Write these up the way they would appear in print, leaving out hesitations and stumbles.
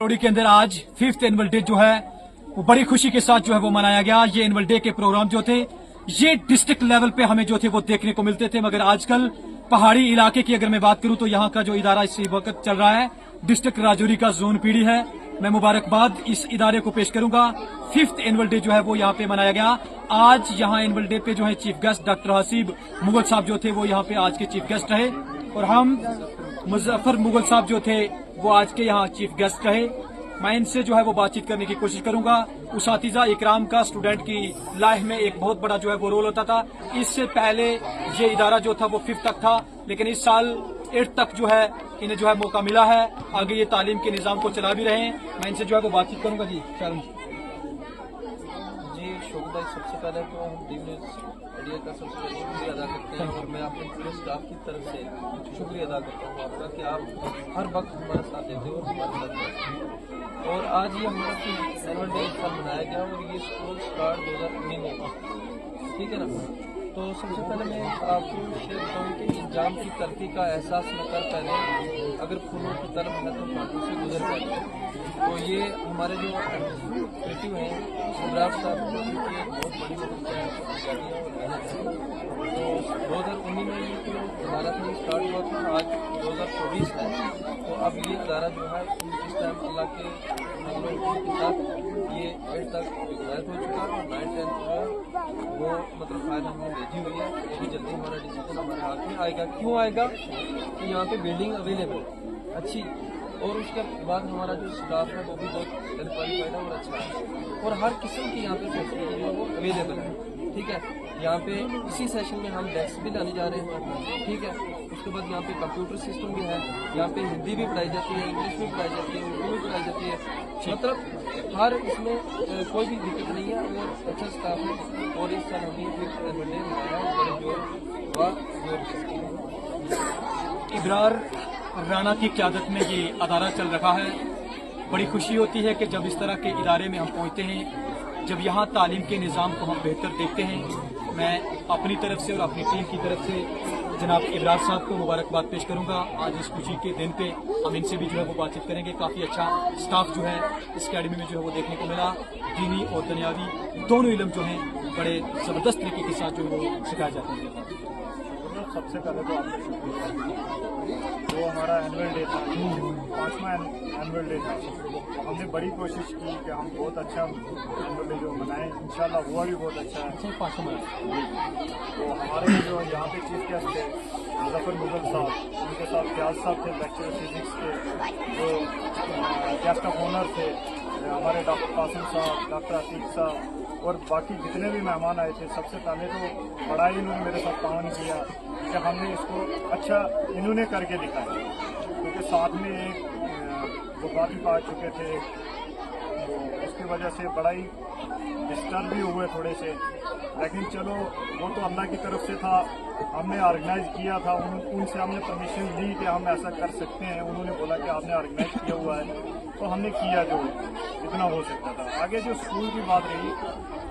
लोहड़ी के अंदर आज 5th एनुअल डे जो है वो बड़ी खुशी के साथ जो है वो मनाया गया। ये एनुअल डे के प्रोग्राम जो थे ये डिस्ट्रिक्ट लेवल पे हमें जो थे वो देखने को मिलते थे, मगर आजकल पहाड़ी इलाके की अगर मैं बात करूं तो यहाँ का जो इदारा इस वक्त चल रहा है डिस्ट्रिक्ट राजौरी का जोन पीढ़ी है। मैं मुबारकबाद इस इदारे को पेश करूंगा। 5th एनुअल डे जो है वो यहाँ पे मनाया गया। आज यहाँ एनुअल डे पे जो है chief guest doctor Haseeb Mughal साहब जो थे वो यहाँ पे आज के चीफ गेस्ट रहे और हम मुजफ्फर मुगल साहब जो थे वो आज के यहाँ चीफ गेस्ट रहे। मैं इनसे जो है वो बातचीत करने की कोशिश करूंगा। उसातिजा इकराम का स्टूडेंट की लाइफ में एक बहुत बड़ा जो है वो रोल होता था। इससे पहले ये इदारा जो था वो 5th तक था, लेकिन इस साल 8th तक जो है इन्हें जो है मौका मिला है। आगे ये तालीम के निज़ाम को चला भी रहे हैं। मैं इनसे जो है वो बातचीत करूंगा। जी शुक्रिया। सबसे पहले तो हम डी न्यूज़ मीडिया का सबसे पहले शुक्रिया अदा करते हैं और मैं अपने पूरे स्टाफ की तरफ से शुक्रिया अदा करता हूँ आपका कि आप हर वक्त हमारा साथ देते हो और हमारे साथ देते हो। और आज ये हमारा एनुअल डे इस साल मनाया गया और ये स्कूल स्टार्ट 2019 में हुआ, ठीक है ना। तो सबसे पहले मैं आपको शेयर करूँ कि एग्जाम की तरक्की का एहसास न कर पहले अगर फूलों की तरफ है तो कांटों से गुजर जाए। तो ये हमारे जो एडमिनिस्ट्रेटिव हैं इमरान साहब जो कि एक बहुत बड़ी तो 2019 में ये जो मैराथन स्टार्ट हुआ था, आज 2024 है। तो अब ये इदारा जो है इस टाइम अल्लाह के साथ ये 8th तक ग्रेजुएट हो चुका है और 9th 10th जो वो मतलब फाइल हमने भेजी हुई है। अभी जल्दी हमारा डिसीजन हमारे हाथ में आएगा। क्यों आएगा कि यहाँ पे बिल्डिंग अवेलेबल अच्छी और उसके बाद हमारा जो स्टाफ है वो भी बहुत वेल क्वालिफाइड है और अच्छा है और हर किस्म की यहाँ पे फैसिलिटी जो है वो अवेलेबल है, ठीक है। यहाँ पे इसी सेशन में हम डेस्क भी लाने जा रहे हैं, ठीक है। उसके बाद यहाँ पे कंप्यूटर सिस्टम भी है, यहाँ पे हिंदी भी पढ़ाई जाती है, इंग्लिश भी पढ़ाई जाती है, उर्दू भी पढ़ाई जाती है। मतलब हर इसमें कोई भी दिक्कत नहीं है और अच्छा स्टाफ है। और इस साल हमने फिर एनुअल डे मनाया बड़े जोर इब्रार राना की क़यादत में ये अदारा चल रहा है। बड़ी खुशी होती है कि जब इस तरह के इदारे में हम पहुँचते हैं, जब यहाँ तालीम के निज़ाम को हम बेहतर देखते हैं। मैं अपनी तरफ से और अपनी टीम की तरफ से जनाब इब्रार साहब को मुबारकबाद पेश करूँगा। आज इस खुशी के दिन पे हम इनसे भी जो है वो बातचीत करेंगे। काफ़ी अच्छा स्टाफ जो है इस अकेडमी में जो है वो देखने को मिला। दीनी और दुनियावी दोनों इल्म जो हैं बड़े ज़बरदस्त तरीके के साथ जो है वो सिखाए जाते हैं। सबसे पहले तो आपको शुक्रिया। वो हमारा एनुअल डे था, 5वां एनुअल डे था। हमने बड़ी कोशिश की कि हम बहुत अच्छा एनुअल डे जो मनाएं, इंशाल्लाह हुआ भी बहुत अच्छा है। 5वां तो हमारे जो यहाँ पे चीफ गेस्ट थे मुजफ्फर मुगल साहब, उनके साथ फयाज साहब थे लेक्चरर फिजिक्स के, जो गेस्ट ऑफ ऑनर थे हमारे डॉक्टर कासिम साहब, डॉक्टर अतीक साहब और बाकी जितने भी मेहमान आए थे। सबसे पहले तो बड़ा ही इन्होंने मेरे साथ ताउन किया कि हमने इसको अच्छा इन्होंने करके दिखाया, क्योंकि साथ में एक वफात भी पा चुके थे, तो उसकी वजह से बड़ा ही डिस्टर्ब भी हुए थोड़े से। लेकिन चलो वो तो अल्लाह की तरफ से था, हमने ऑर्गेनाइज किया था, उनसे हमने परमिशन ली कि हम ऐसा कर सकते हैं। उन्होंने बोला कि आपने ऑर्गेनाइज किया हुआ है, तो हमने किया जो जितना हो सकता था। आगे जो स्कूल की बात रही,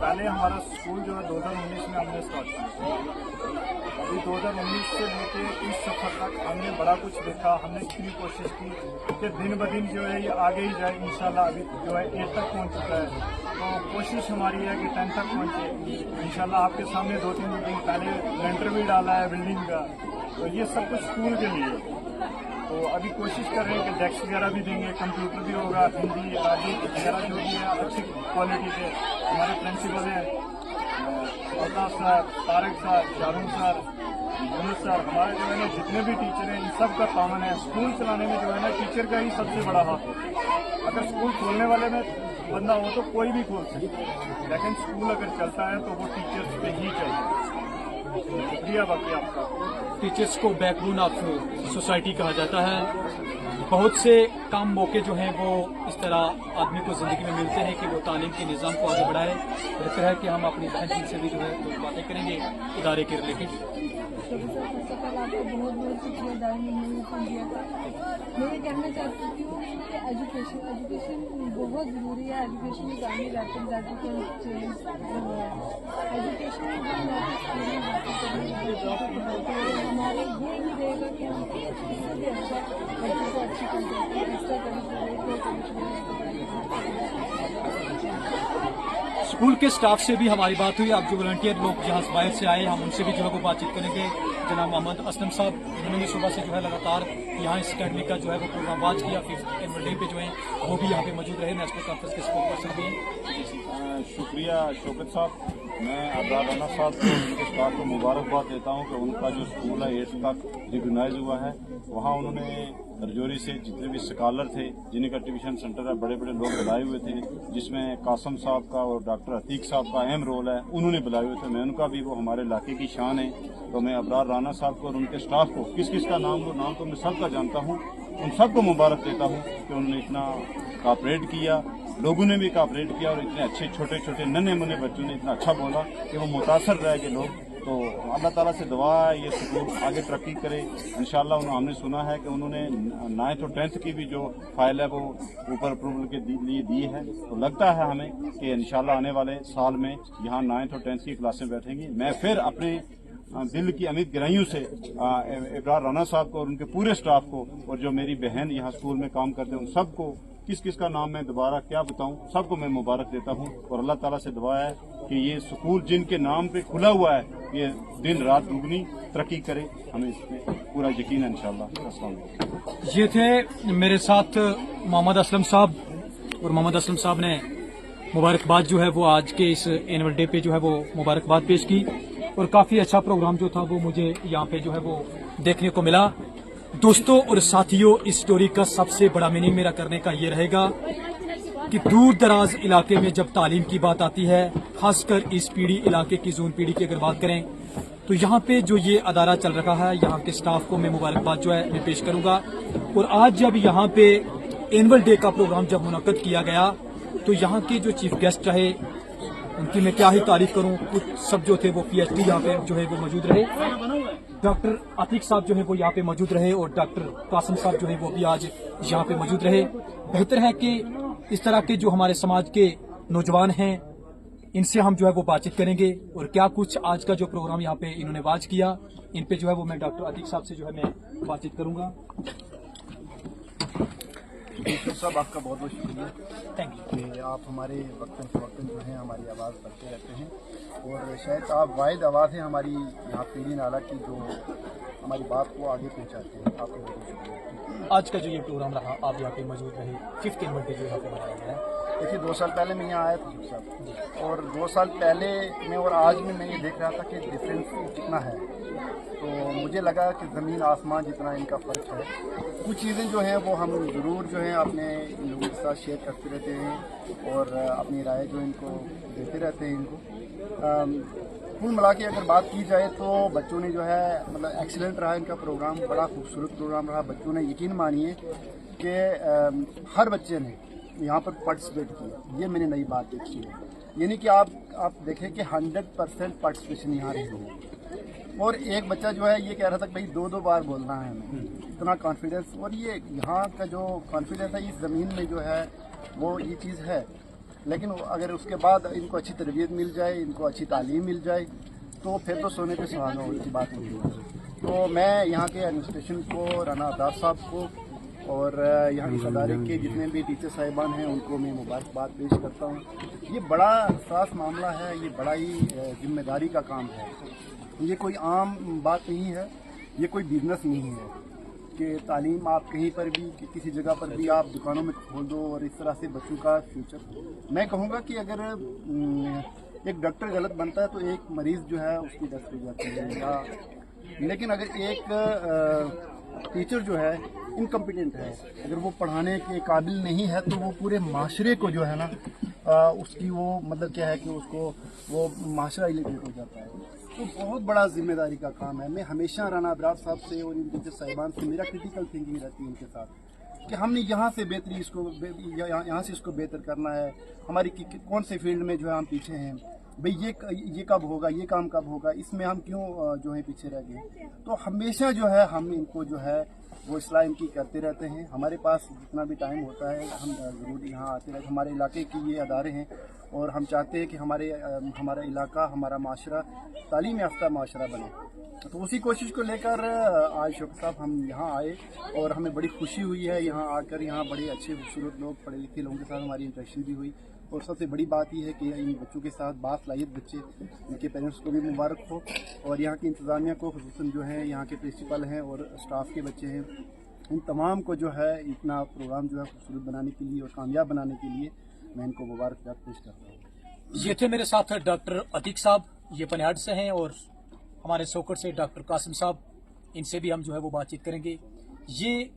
पहले हमारा स्कूल जो है 2019 में हमने स्टार्ट किया। अभी 2019 से लेकर इस सफर तक हमने बड़ा कुछ देखा। हमने इतनी कोशिश की कि दिन ब दिन जो है ये आगे ही जाए। इंशाल्लाह अभी जो है 8 तक पहुंच चुका है, तो कोशिश हमारी है कि 10 तक पहुंचे इंशाल्लाह। आपके सामने 2-3 दिन पहले लेंटर भी डाला है बिल्डिंग का, तो ये सब कुछ स्कूल के लिए। तो अभी कोशिश कर रहे हैं कि डेस्क वगैरह भी देंगे, कंप्यूटर भी होगा, हिंदी अरबी वगैरह जो भी है अच्छी क्वालिटी के। हमारे प्रिंसिपल हैं अल्ताफ साहब, तारक साहब, शाहरुख सर, यूनुस सर, हमारे जो है ना जितने भी टीचर हैं इन सब का तावन है। स्कूल चलाने में जो है ना टीचर का ही सबसे बड़ा हाथ है। अगर स्कूल खोलने वाले में बंदा हो तो कोई भी खोल सकता है, लेकिन स्कूल अगर चलता है तो वो टीचर्स पे ही चलता है। शुक्रिया बाकी आपका। टीचर्स को बैकबोन ऑफ सोसाइटी कहा जाता है। बहुत से काम मौके जो हैं वो इस तरह आदमी को ज़िंदगी में मिलते हैं कि वो तालीम के निज़ाम को आगे बढ़ाए। बेहतर है कि हम अपनी बहन से भी जो है तो बातें करेंगे इदारे के रिलेटेड। सबसे पहले आपको बहुत बहुत शुक्रिया अदा करने के लिए। मैं ये कहना चाहती हूँ कि एजुकेशन बहुत ज़रूरी है। Education is only weapon that you can change the world। Education हमारे ये नहीं रहेगा कि हम इससे भी अच्छा बच्चों को अच्छी कर सकते हैं। स्कूल के स्टाफ से भी हमारी बात हुई। अब जो वॉलंटियर लोग यहाँ बाहर से आए, हम उनसे भी जो है वो बातचीत करेंगे। जनाब मोहम्मद असलम साहब, उन्होंने भी सुबह से जो है लगातार यहाँ इस अकेडमी का जो है वो प्रोग्राम वाच किया। 5th एनुअल डे पे जो है वो भी यहाँ पे मौजूद रहे। नेशनल कॉन्फ्रेंस के स्पोक पर्सन भी। शुक्रिया शौकत साहब। मैं अब्रार राना साहब को उनके स्टाफ को मुबारकबाद देता हूँ कि उनका जो स्कूल है 8th तक रिकगनाइज हुआ है। वहाँ उन्होंने रजौरी से जितने भी स्कॉलर थे, जिनका ट्यूशन सेंटर है, बड़े बड़े लोग बुलाए हुए थे, जिसमें कासम साहब का और डॉक्टर अतीक साहब का अहम रोल है, उन्होंने बुलाए हुए थे। मैं उनका भी, वो हमारे इलाके की शान है। तो मैं अब्रार राना साहब को और उनके स्टाफ को, किस किस का नाम वो नाम तो मैं सबका जानता हूँ, उन सबको मुबारक देता हूँ कि उन्होंने इतना कॉपरेट किया, लोगों ने भी कॉपरेट किया और इतने अच्छे छोटे छोटे नन्हे मुन्ने बच्चों ने इतना अच्छा बोला कि वो मुतासर रह गए लोग। तो अल्लाह ताला से दुआ है ये स्कूल आगे तरक्की करे इंशाल्लाह। हमने सुना है कि उन्होंने 9th और 10th की भी जो फाइल है वो ऊपर अप्रूवल के लिए दी है। तो लगता है हमें कि इंशाल्लाह आने वाले साल में यहाँ 9th और 10th की क्लासें बैठेंगी। मैं फिर अपने दिल की अमित गहराइयों से अब्रार राना साहब को और उनके पूरे स्टाफ को और जो मेरी बहन यहाँ स्कूल में काम करते हैं उन सबको, किस किस का नाम मैं दोबारा क्या बताऊं, सबको मैं मुबारक देता हूं। और अल्लाह ताला से दुआ है कि ये स्कूल जिनके नाम पे खुला हुआ है ये दिन रात दुगनी तरक्की करे, हमें इसमें पूरा यकीन है इंशाल्लाह। अस्सलाम वालेकुम। ये थे मेरे साथ मोहम्मद असलम साहब, और मोहम्मद असलम साहब ने मुबारकबाद जो है वो आज के इस एनुअल डे पे जो है वो मुबारकबाद पेश की। और काफ़ी अच्छा प्रोग्राम जो था वो मुझे यहाँ पे जो है वो देखने को मिला। दोस्तों और साथियों, इस स्टोरी का सबसे बड़ा मीनिंग मेरा करने का ये रहेगा कि दूर दराज इलाके में जब तालीम की बात आती है, खासकर इस पीढ़ी इलाके की जोन पीढ़ी की अगर बात करें, तो यहाँ पे जो ये अदारा चल रहा है, यहाँ के स्टाफ को मैं मुबारकबाद जो है मैं पेश करूंगा। और आज जब यहाँ पे एनुअल डे का प्रोग्राम जब मुनक्कद किया गया, तो यहाँ के जो चीफ गेस्ट रहे उनकी मैं क्या ही तारीफ करूं। कुछ सब जो थे वो PhD यहाँ पे जो है वो मौजूद रहे। डॉक्टर अतीक साहब जो है वो यहाँ पे मौजूद रहे और डॉक्टर कासिम साहब जो है वो भी आज यहाँ पे मौजूद रहे। बेहतर है कि इस तरह के जो हमारे समाज के नौजवान हैं, इनसे हम जो है वो बातचीत करेंगे और क्या कुछ आज का जो प्रोग्राम यहाँ पे इन्होंने वाच किया, इन पे जो है वो मैं डॉक्टर अतीक साहब से जो है मैं बातचीत करूंगा। साहब आपका बहुत बहुत शुक्रिया थैंक यू कि आप हमारे वक्तन फ़वक्तन जो है हमारी आवाज़ करते रहते हैं। और शायद आप वाहिद आवाज़ है हमारी यहाँ पीढ़ी नाला की जो हमारी बात को आगे पहुँचाते हैं। आपका बहुत बहुत शुक्रिया। आज का जो ये प्रोग्राम रहा, आप यहाँ पे मौजूद रहे। 5th एनुअल डे जो यहाँ पे मनाया गया है। देखिए 2 साल पहले मैं यहाँ आया था साहब, और 2 साल पहले में और आज में मैं ये देख रहा था कि डिफरेंस कितना है। तो मुझे लगा कि ज़मीन आसमान जितना इनका फ़र्क है। कुछ चीज़ें जो हैं वो हम ज़रूर जो है अपने लोगों के साथ शेयर करते रहते हैं और अपनी राय जो इनको देते रहते हैं इनको। कुल मिला के अगर बात की जाए तो बच्चों ने जो है मतलब एक्सीलेंट रहा इनका प्रोग्राम, बड़ा खूबसूरत प्रोग्राम रहा। बच्चों ने यकीन मानिए कि हर बच्चे ने यहाँ पर पार्टिसिपेट किया। ये मैंने नई बात देखी है, यानी कि आप देखें कि 100% पार्टिसिपेशन यहाँ रही है। और एक बच्चा जो है ये कह रहा था कि भाई 2-2 बार बोलना है हमें, इतना कॉन्फिडेंस। और ये यहाँ का जो कॉन्फिडेंस है इस ज़मीन में जो है वो ये चीज़ है। लेकिन अगर उसके बाद इनको अच्छी तरबियत मिल जाए, इनको अच्छी तालीम मिल जाए, तो फिर तो सोने पे सुहागा की बात होती है। तो मैं यहाँ के एडमिनिस्ट्रेशन को, राना अब्रार साहब को और यहाँ इस अदारे के जितने भी टीचर साहिबान हैं उनको मैं मुबारकबाद पेश करता हूँ। ये बड़ा हसास मामला है, ये बड़ा ही जिम्मेदारी का काम है। ये कोई आम बात नहीं है, ये कोई बिजनेस नहीं है कि तालीम आप कहीं पर भी किसी जगह पर भी आप दुकानों में खोल दो और इस तरह से बच्चों का फ्यूचर। मैं कहूँगा कि अगर एक डॉक्टर गलत बनता है तो एक मरीज़ जो है उसकी डेथ हो जाती है। लेकिन अगर एक टीचर जो है इनकम्पिटेंट है, अगर वो पढ़ाने के काबिल नहीं है, तो वो पूरे माशरे को जो है ना उसकी वो मतलब क्या है कि उसको वो माशरा इलिटरेट हो जाता है। तो बहुत बड़ा जिम्मेदारी का काम है। मैं हमेशा राना अब्रार साहब से और इन टीचर साहिबान से मेरा क्रिटिकल थिंकिंग रहती है इनके साथ कि हमने यहाँ से बेहतरी इसको यहाँ से इसको बेहतर करना है। हमारी कौन से फील्ड में जो है हम पीछे हैं, भाई ये कब होगा, ये काम कब होगा, इसमें हम क्यों जो है पीछे रह गए। तो हमेशा जो है हम इनको जो है वो इस्लाह इनकी करते रहते हैं। हमारे पास जितना भी टाइम होता है हम ज़रूर यहाँ आते रहते हैं। हमारे इलाके की ये अदारे हैं और हम चाहते हैं कि हमारा इलाका, हमारा माशरा तालीम याफ्ता माशरा बने। तो उसी कोशिश को लेकर आज शौकत साहब हम यहाँ आए और हमें बड़ी खुशी हुई है यहाँ आकर। यहाँ बड़े अच्छे खूबसूरत लोग, पढ़े लिखे लोगों के साथ हमारी इंटरेक्शन भी हुई। और सबसे बड़ी बात यह है कि इन बच्चों के साथ बासलाहियत बच्चे, इनके पेरेंट्स को भी मुबारक हो और यहाँ की इंतज़ामिया को, खुसूसन जो है यहाँ के प्रिंसिपल हैं और स्टाफ के बच्चे हैं, इन तमाम को जो है इतना प्रोग्राम जो है खूबसूरत बनाने के लिए और कामयाब बनाने के लिए मैं इनको मुबारकबाद पेश करता हूँ। ये थे मेरे साथ डॉक्टर अतीक साहब, ये पनिहाड़ से हैं, और हमारे सोकर से डॉक्टर कासिम साहब, इनसे भी हम जो है वो बातचीत करेंगे। ये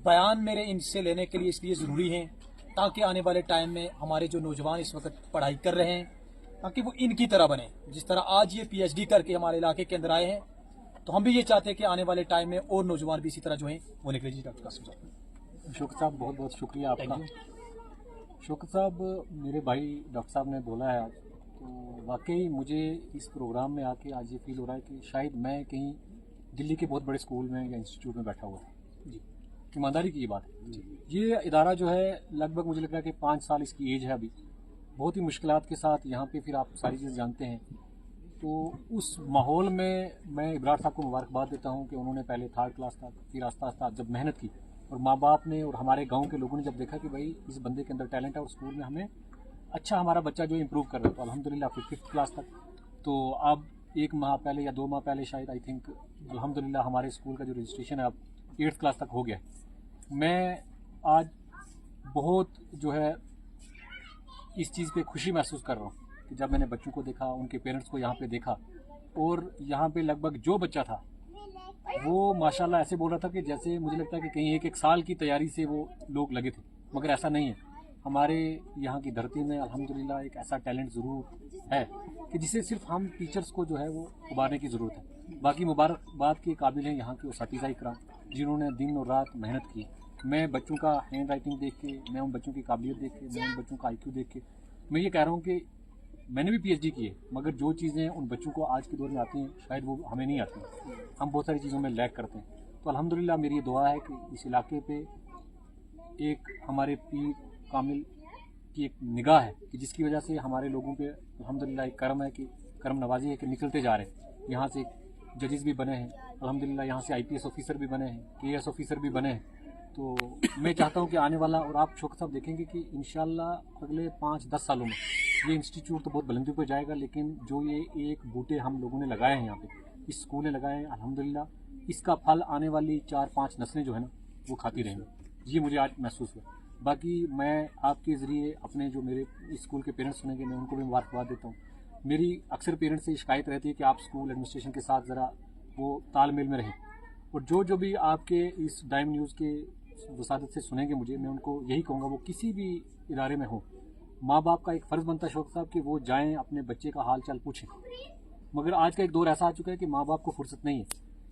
बयान मेरे इनसे लेने के लिए इसलिए ज़रूरी हैं ताकि आने वाले टाइम में हमारे जो नौजवान इस वक्त पढ़ाई कर रहे हैं, ताकि वो इनकी तरह बने। जिस तरह आज ये PhD करके हमारे इलाके के अंदर आए हैं, तो हम भी ये चाहते हैं कि आने वाले टाइम में और नौजवान भी इसी तरह जो हैं वो निकले। जी डॉक्टर कासिम साहब। शौकत साहब बहुत बहुत शुक्रिया आपका। शौकत साहब, मेरे भाई डॉक्टर साहब ने बोला है आज, तो वाकई मुझे इस प्रोग्राम में आके आज ये फील हो रहा है कि शायद मैं कहीं दिल्ली के बहुत बड़े स्कूल में या इंस्टीट्यूट में बैठा हुआ था। जी, ईमानदारी की ये बात है। ये इदारा जो है लगभग मुझे लग रहा है कि 5 साल इसकी एज है अभी। बहुत ही मुश्किलात के साथ यहाँ पे फिर आप सारी चीज़ जानते हैं। तो उस माहौल में मैं इब्रार साहब को मुबारकबाद देता हूँ कि उन्होंने पहले 3rd क्लास तक, फिर आस्ता आस्ता जब मेहनत की और माँ बाप ने और हमारे गांव के लोगों ने जब देखा कि भाई इस बंदे के अंदर टैलेंट है और स्कूल में हमें अच्छा हमारा बच्चा जो इम्प्रूव कर रहा है, तो अल्हम्दुलिल्लाह फिर 5th क्लास तक। तो अब 1 माह पहले या 2 माह पहले शायद आई थिंक अल्हम्दुलिल्लाह हमारे स्कूल का जो रजिस्ट्रेशन है अब 8th क्लास तक हो गया। मैं आज बहुत जो है इस चीज़ पे खुशी महसूस कर रहा हूँ कि जब मैंने बच्चों को देखा, उनके पेरेंट्स को यहाँ पे देखा, और यहाँ पे लगभग जो बच्चा था वो माशाल्लाह ऐसे बोल रहा था कि जैसे मुझे लगता है कि कहीं एक साल की तैयारी से वो लोग लगे थे, मगर ऐसा नहीं है। हमारे यहाँ की धरती में अल्हम्दुलिल्लाह एक ऐसा टैलेंट ज़रूर है कि जिसे सिर्फ हम टीचर्स को जो है वो उभारने की ज़रूरत है। बाकी मुबारकबाद के काबिल हैं यहाँ के उस्ताद इकराम, जिन्होंने दिन और रात मेहनत की। मैं बच्चों का हैंड राइटिंग देख के, मैं उन बच्चों की काबिलियत देख के, मैं उन बच्चों का IQ देख के मैं ये कह रहा हूँ कि मैंने भी PhD की है, मगर जो चीज़ें उन बच्चों को आज के दौर में आती हैं शायद वो हमें नहीं आती। हम बहुत सारी चीज़ों में लैग करते हैं। तो अल्हम्दुलिल्लाह मेरी ये दुआ है कि इस इलाके पे एक हमारे पीर कामिल की एक निगाह है कि जिसकी वजह से हमारे लोगों पे अल्हम्दुलिल्लाह एक करम है कि करम नवाजी है कि निकलते जा रहे हैं। यहाँ से जजेस भी बने हैं अल्हम्दुलिल्लाह, यहाँ से IPS ऑफिसर भी बने हैं, KS ऑफिसर भी बने हैं। तो मैं चाहता हूँ कि आने वाला, और आप शौकत साहब देखेंगे कि इंशाल्लाह अगले 5-10 सालों में ये इंस्टीट्यूट तो बहुत बुलंदी पर जाएगा, लेकिन जो ये एक बूटे हम लोगों ने लगाए हैं यहाँ पे, इस स्कूल ने लगाए हैं, अल्हम्दुलिल्लाह इसका फल आने वाली 4-5 नस्लें जो है ना वो खाती रहेंगी। ये मुझे आज महसूस हुआ। बाकी मैं आपके ज़रिए अपने जो मेरे स्कूल के पेरेंट्स सुनेंगे, मैं उनको भी मुबारकबाद देता हूँ। मेरी अक्सर पेरेंट्स से शिकायत रहती है कि आप स्कूल एडमिनिस्ट्रेशन के साथ ज़रा वो तालमेल में रहें, और जो भी आपके इस डाइम न्यूज़ के वसादत से सुनेंगे मुझे, मैं उनको यही कहूँगा वो किसी भी इदारे में हो, माँ बाप का एक फ़र्ज़ बनता है शौकत साहब कि वो जाएँ अपने बच्चे का हाल चाल पूछें। मगर आज का एक दौर ऐसा आ चुका है कि माँ बाप को फुर्सत नहीं है।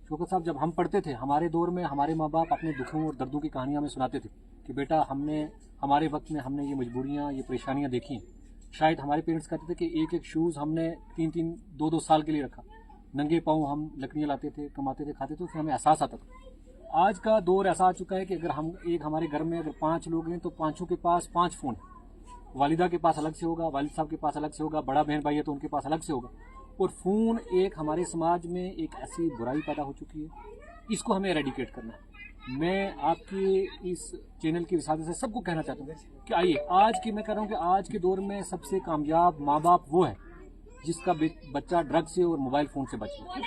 शौकत साहब, जब हम पढ़ते थे हमारे दौर में हमारे माँ बाप अपने दुखों और दर्दों की कहानियाँ हमें सुनाते थे कि बेटा हमारे वक्त में हमने ये मजबूरियाँ, ये परेशानियाँ देखी हैं। शायद हमारे पेरेंट्स कहते थे कि एक शूज़ हमने 3-3, 2-2 साल के लिए रखा, नंगे पाँव हम लकड़ियाँ लाते थे, कमाते थे, खाते थे, उससे हमें एहसास आता था। आज का दौर ऐसा आ चुका है कि अगर हमारे घर में अगर 5 लोग हैं तो 5 के पास 5 फ़ोन है। वालिदा के पास अलग से होगा, वालिद साहब के पास अलग से होगा, बड़ा बहन भाई है तो उनके पास अलग से होगा। और फ़ोन एक हमारे समाज में एक ऐसी बुराई पैदा हो चुकी है, इसको हमें एरेडिकेट करना है। मैं आपकी इस चैनल की वसादत से सबको कहना चाहता हूँ कि आइए, आज की मैं कह रहा हूँ कि आज के दौर में सबसे कामयाब माँ बाप वो है जिसका बच्चा ड्रग से और मोबाइल फ़ोन से बच गया।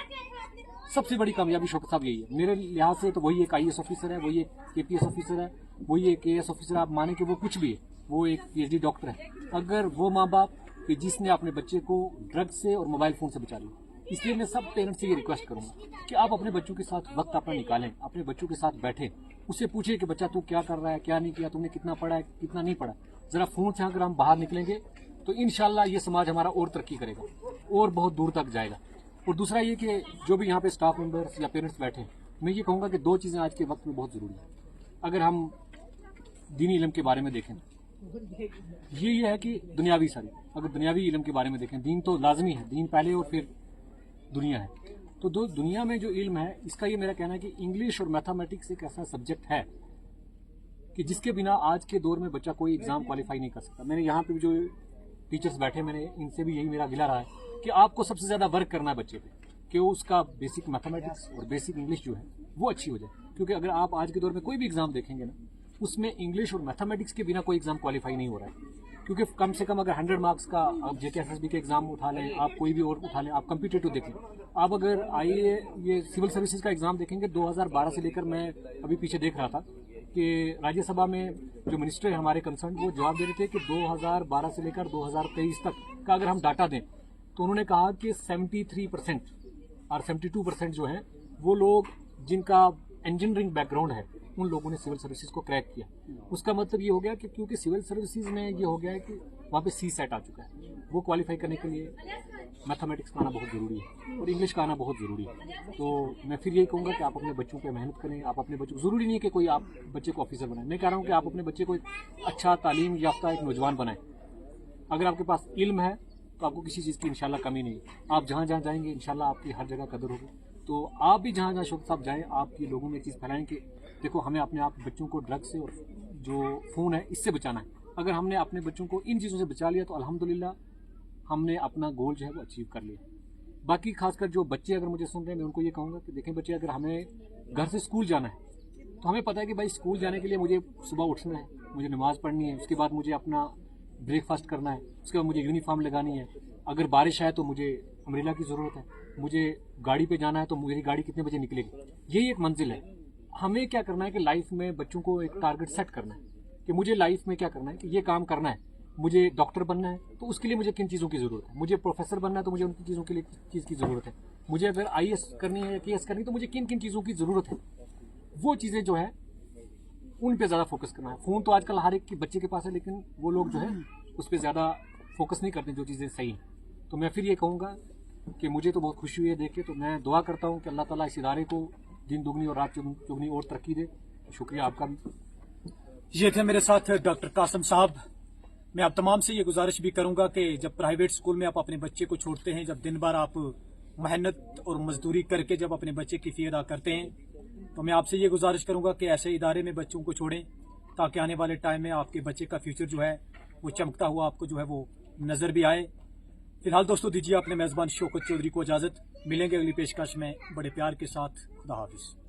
सबसे बड़ी कामयाबी शौकत साहब यही है मेरे लिहाज से। तो वही एक IAS ऑफिसर है, वही एक KPS ऑफिसर है, वही एक KS ऑफिसर, आप माने कि वो कुछ भी है, वो एक PhD डॉक्टर है, अगर वो माँ बाप कि जिसने अपने बच्चे को ड्रग से और मोबाइल फ़ोन से बचा लिया। इसलिए मैं सब पेरेंट्स से ये रिक्वेस्ट करूँगा कि आप अपने बच्चों के साथ वक्त अपना निकालें, अपने बच्चों के साथ बैठें, उससे पूछिए कि बच्चा तू क्या कर रहा है, क्या नहीं किया, तुमने कितना पढ़ा है, कितना नहीं पढ़ा। ज़रा फ़ोन से अगर हम बाहर निकलेंगे तो इंशाल्लाह ये समाज हमारा और तरक्की करेगा और बहुत दूर तक जाएगा। और दूसरा ये कि जो भी यहाँ पे स्टाफ मेंबर्स या पेरेंट्स बैठे हैं, मैं ये कहूँगा कि 2 चीज़ें आज के वक्त में बहुत ज़रूरी है। अगर हम दीनी इल्म के बारे में देखें, ये है कि अगर दुनियावी इल्म के बारे में देखें, दीन तो लाजमी है, दीन पहले और फिर दुनिया है। तो दुनिया में जो इल्म है, इसका ये मेरा कहना है कि इंग्लिश और मैथमेटिक्स एक ऐसा सब्जेक्ट है कि जिसके बिना आज के दौर में बच्चा कोई एग्जाम क्वालिफाई नहीं कर सकता। मैंने यहाँ पे जो टीचर्स बैठे, मैंने इनसे भी यही मेरा गिला रहा है कि आपको सबसे ज़्यादा वर्क करना है बच्चे पे कि उसका बेसिक मैथमेटिक्स और बेसिक इंग्लिश जो है वो अच्छी हो जाए। क्योंकि अगर आप आज के दौर में कोई भी एग्जाम देखेंगे ना, उसमें इंग्लिश और मैथमेटिक्स के बिना कोई एग्जाम क्वालिफाई नहीं हो रहा है। क्योंकि कम से कम अगर 100 मार्क्स का आप JKSSB के एग्जाम उठा लें, आप कोई भी और उठा लें, आप कम्पिटेटिव देख लें, आप अगर आइए ये सिविल सर्विसेज का एग्जाम देखेंगे 2012 से लेकर, मैं अभी पीछे देख रहा था कि राज्यसभा में जो मिनिस्टर है हमारे कंसर्न, वो जवाब दे रहे थे कि 2012 से लेकर 2023 तक का अगर हम डाटा दें तो उन्होंने कहा कि 73% और 72% जो है वो लोग जिनका इंजीनियरिंग बैकग्राउंड है उन लोगों ने सिविल सर्विसेज को क्रैक किया। उसका मतलब ये हो गया कि क्योंकि सिविल सर्विसेज में ये हो गया है कि वहाँ पे CSAT आ चुका है, वो क्वालिफाई करने के लिए मैथमेटिक्स का आना बहुत ज़रूरी है और इंग्लिश का आना बहुत ज़रूरी है। तो मैं फिर यही कहूँगा कि आप अपने बच्चों पे मेहनत करें। आप अपने बच्चों, ज़रूरी नहीं है कि कोई आप बच्चे को ऑफिसर बनाएं, मैं कह रहा हूँ कि आप अपने बच्चे को एक अच्छा तालीम याफ्ता एक नौजवान बनाएं। अगर आपके पास इल्म है तो आपको किसी चीज़ की इंशाल्लाह कमी नहीं। आप जहाँ जहाँ जाएंगे इंशाल्लाह आपकी हर जगह कदर होगी। तो आप भी जहाँ जहाँ शौकत साहब जाएँ, आप ये लोगों में चीज़ फैलाएं कि देखो हमें अपने आप बच्चों को ड्रग से और जो फ़ोन है इससे बचाना है। अगर हमने अपने बच्चों को इन चीज़ों से बचा लिया तो अल्हम्दुलिल्लाह हमने अपना गोल जो है वो अचीव कर लिया। बाकी खासकर जो बच्चे अगर मुझे सुन रहे हैं, मैं उनको ये कहूँगा कि देखें बच्चे, अगर हमें घर से स्कूल जाना है तो हमें पता है कि भाई स्कूल जाने के लिए मुझे सुबह उठना है, मुझे नमाज़ पढ़नी है, उसके बाद मुझे अपना ब्रेकफास्ट करना है, उसके बाद मुझे यूनिफॉर्म लगानी है, अगर बारिश है तो मुझे अम्ब्रेला की ज़रूरत है, मुझे गाड़ी पे जाना है तो मेरी गाड़ी कितने बजे निकलेगी। यही एक मंजिल है। हमें क्या करना है कि लाइफ में बच्चों को एक टारगेट सेट करना है कि मुझे लाइफ में क्या करना है, कि ये काम करना है। मुझे डॉक्टर बनना है तो उसके लिए मुझे किन चीज़ों की ज़रूरत है, मुझे प्रोफेसर बनना है तो मुझे उनकी चीज़ों के लिए चीज़ की ज़रूरत है, मुझे अगर IAS करनी है या KS करनी है तो मुझे किन किन चीज़ों की ज़रूरत है। वो चीज़ें जो है उन पे ज़्यादा फोकस करना है। फ़ोन तो आजकल हर एक बच्चे के पास है, लेकिन वो लोग जो है उस पर ज़्यादा फोकस नहीं करते जो चीज़ें सही हैं। तो मैं फिर ये कहूँगा कि मुझे तो बहुत खुशी हुई है देख के, तो मैं दुआ करता हूँ कि अल्लाह ताला इस इदारे को दिन दुगनी और रात चुगनी और तरक्की दे। शुक्रिया आपका भी। ये थे मेरे साथ डॉक्टर कासम साहब। मैं आप तमाम से ये गुजारिश भी करूंगा कि जब प्राइवेट स्कूल में आप अपने बच्चे को छोड़ते हैं, जब दिन भर आप मेहनत और मजदूरी करके जब अपने बच्चे की फी अदा करते हैं, तो मैं आपसे ये गुजारिश करूंगा कि ऐसे इदारे में बच्चों को छोड़ें ताकि आने वाले टाइम में आपके बच्चे का फ्यूचर जो है वो चमकता हुआ आपको जो है वो नज़र भी आए। फिलहाल दोस्तों दीजिए अपने मेज़बान शौकत चौधरी को इजाज़त। मिलेंगे अगली पेशकश में बड़े प्यार के साथ। खुदा हाफिज़।